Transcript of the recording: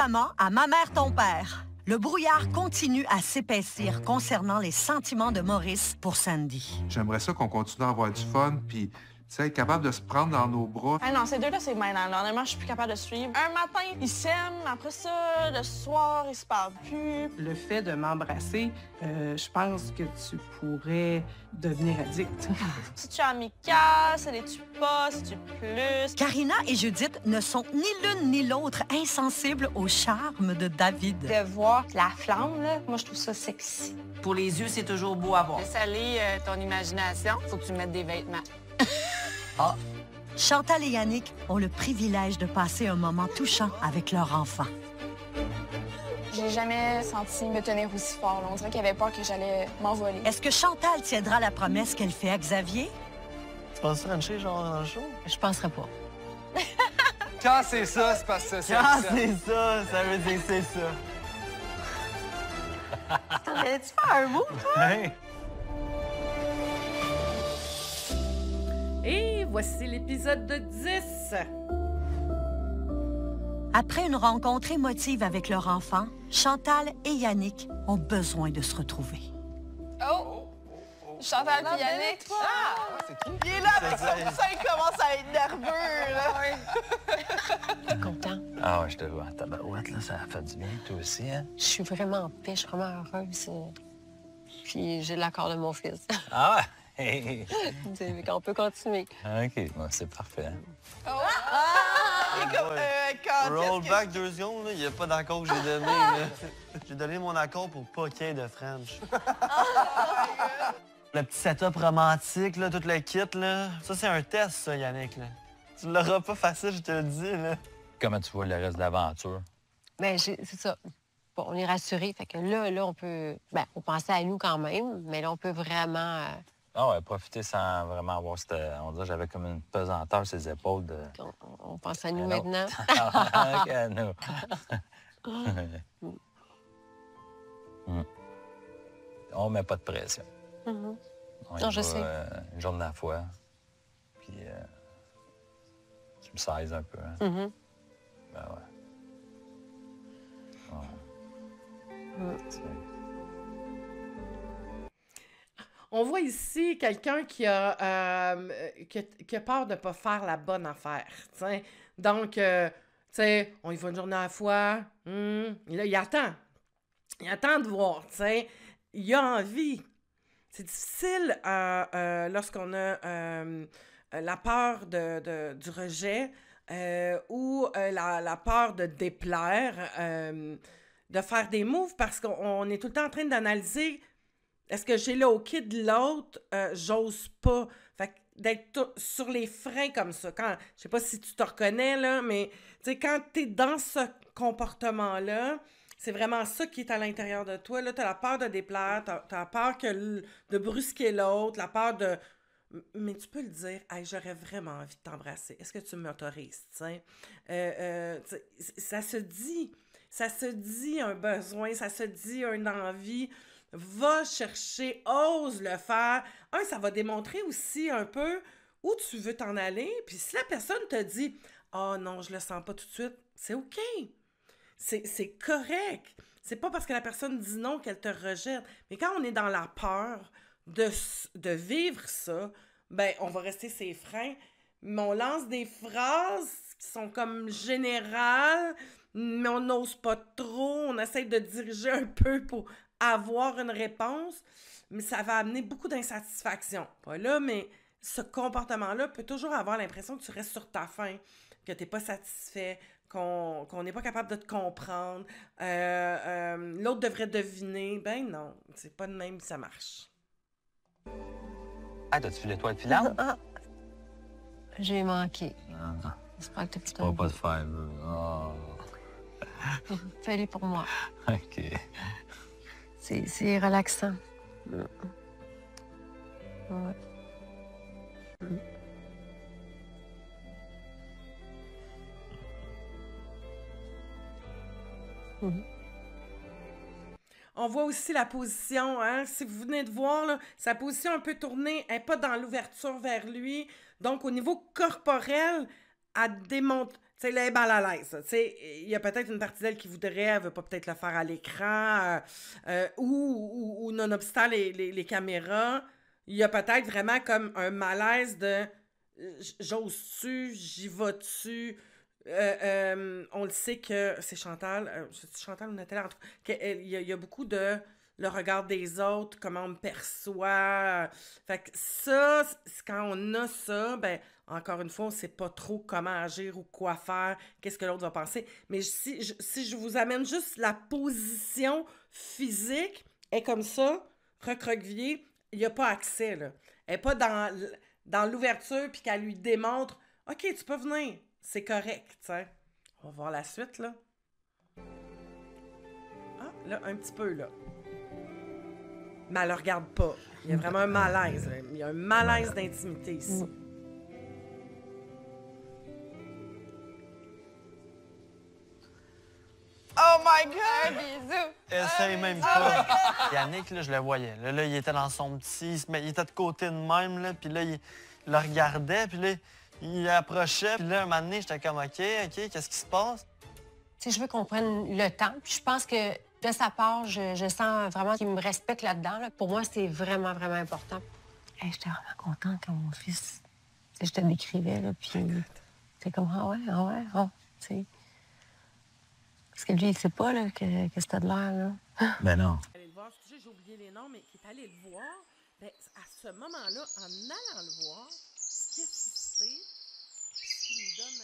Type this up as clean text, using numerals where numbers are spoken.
À ma mère, ton père. Le brouillard continue à s'épaissir concernant les sentiments de Maurice pour Sandy. J'aimerais ça qu'on continue à avoir du fun, puis être capable de se prendre dans nos bras. Ah non, ces deux-là, c'est maintenant. Honnêtement, je suis plus capable de suivre. Un matin, ils s'aiment. Après ça, le soir, ils se parlent plus. Le fait de m'embrasser, je pense que tu pourrais devenir addict. Si tu es amical, si tu pas, si tu plus. Karina et Judith ne sont ni l'une ni l'autre insensibles au charme de David. De voir la flamme, là, moi, je trouve ça sexy. Pour les yeux, c'est toujours beau à voir. Laisse aller ton imagination. Faut que tu mettes des vêtements. Ah. Chantal et Yannick ont le privilège de passer un moment touchant avec leur enfant. J'ai jamais senti me tenir aussi fort. Là. On dirait qu'il avait peur que j'allais m'envoler. Est-ce que Chantal tiendra la promesse qu'elle fait à Xavier? Tu penses Rancher, genre, dans le show? Je penserais pas. Quand c'est ça, c'est parce que c'est ça. Quand c'est ça, ça veut dire que c'est ça. T'aurais-tu fait un mot, toi? Hey. Et voici l'épisode de 10. Après une rencontre émotive avec leur enfant, Chantal et Yannick ont besoin de se retrouver. Oh! Chantal et Yannick. C'est qui? Il est là avec son sein, il commence à être nerveux, là. T'es content? Ah ouais, je te vois en tabarouette, là, ça a fait du bien, toi aussi, hein? Je suis vraiment en paix, je suis vraiment heureuse. Puis j'ai l'accord de mon fils. Ah ouais? Hey. On peut continuer. OK, bon, c'est parfait. Il est comme, quand Roll back 2 secondes, il n'y a pas d'accord que j'ai donné. Là. J'ai donné mon accord pour pas qu'il y ait de French. Le petit setup romantique, là, tout le kit, là. Ça, c'est un test, ça, Yannick. Là. Tu l'auras pas facile, je te le dis. Là. Comment tu vois le reste de l'aventure? Bien, c'est ça. Bon, on est rassurés. Fait que là, on peut... Bien, on pensait à nous quand même, mais là, on peut vraiment... Ah ouais, profiter sans vraiment avoir cette... On dirait que j'avais comme une pesanteur sur les épaules de... On pense à nous maintenant. OK, à nous. On met pas de pression. Non, On je va, sais. une journée à la fois. Puis tu me saises un peu. Hein? Mm-hmm. Ben ouais. On voit ici quelqu'un qui a peur de ne pas faire la bonne affaire. T'sais. Donc, on y va une journée à la fois. Là, il attend. Il attend de voir. T'sais. Il a envie. C'est difficile lorsqu'on a la peur du rejet ou la peur de déplaire, de faire des moves parce qu'on est tout le temps en train d'analyser. Est-ce que j'ai le OK de l'autre? J'ose pas. Fait que d'être sur les freins comme ça. Je sais pas si tu te reconnais, là, mais quand tu es dans ce comportement-là, c'est vraiment ça qui est à l'intérieur de toi. Là, tu as la peur de déplaire, tu as la peur de brusquer l'autre, la peur de... Mais tu peux le dire, hey, j'aurais vraiment envie de t'embrasser. Est-ce que tu m'autorises? Ça se dit. Ça se dit un besoin, ça se dit une envie. Va chercher, ose le faire. Ça va démontrer aussi un peu où tu veux t'en aller. Puis si la personne te dit « Ah non, je le sens pas tout de suite », c'est OK. C'est correct. C'est pas parce que la personne dit non qu'elle te rejette. Mais quand on est dans la peur de vivre ça, ben on va rester ses freins. Mais on lance des phrases qui sont comme générales, mais on n'ose pas trop. On essaie de diriger un peu pour avoir une réponse, mais ça va amener beaucoup d'insatisfaction. Pas là, mais ce comportement-là peut toujours avoir l'impression que tu restes sur ta faim, que tu n'es pas satisfait, qu'on n'est pas capable de te comprendre. L'autre devrait deviner. Ben non, c'est pas de même que ça marche. Ah, t'as-tu vu l'étoile filante? J'ai manqué. Ah, J'espère que tu vas pas te faire. Oh. Fais-le pour moi. OK. C'est relaxant. Ouais. On voit aussi la position, hein? Si vous venez de voir, là, sa position un peu tournée, elle n'est pas dans l'ouverture vers lui. Donc, au niveau corporel, elle démontre... sais, elle est mal à l'aise. Tu sais, il y a peut-être une partie d'elle qui voudrait, elle veut pas peut-être le faire à l'écran, ou nonobstant les caméras, il y a peut-être vraiment comme un malaise de j'ose-tu, j'y vas-tu. On le sait que c'est Chantal, Chantal ou Nathalie, en tout cas, il y a beaucoup de le regard des autres, comment on me perçoit. Fait que ça, quand on a ça, ben encore une fois, on sait pas trop comment agir ou quoi faire, qu'est-ce que l'autre va penser. Mais si je vous amène juste la position physique, elle est comme ça, recroquevillée, il n'y a pas accès, là. Elle n'est pas dans l'ouverture puis qu'elle lui démontre « OK, tu peux venir, c'est correct, tu sais. » On va voir la suite, là. Ah, là, un petit peu, là. Mais elle le regarde pas. Il y a vraiment un malaise, là. Il y a un malaise d'intimité ici. Oh my God! Un bisou! Essaye même pas. Yannick, là, je le voyais. Là, il était dans son petit... Il était de côté de même, là, puis là, il le regardait, puis là, il approchait. Puis là, un moment donné, j'étais comme, OK, qu'est-ce qui se passe? Tu sais, je veux qu'on prenne le temps. Puis je pense que de sa part, je sens vraiment qu'il me respecte là-dedans. Là. Pour moi, c'est vraiment, vraiment important. Hey, j'étais vraiment contente quand mon fils... Tu sais, je te décrivais, là, puis... C'est comme, tu sais... Parce que lui, il sait pas, là, que c'était de l'air, là. Ben non. Allez le voir, j'ai oublié les noms, mais qui est allé le voir, ben, à ce moment-là, en allant le voir, ce qui est suscité, ce qui nous donne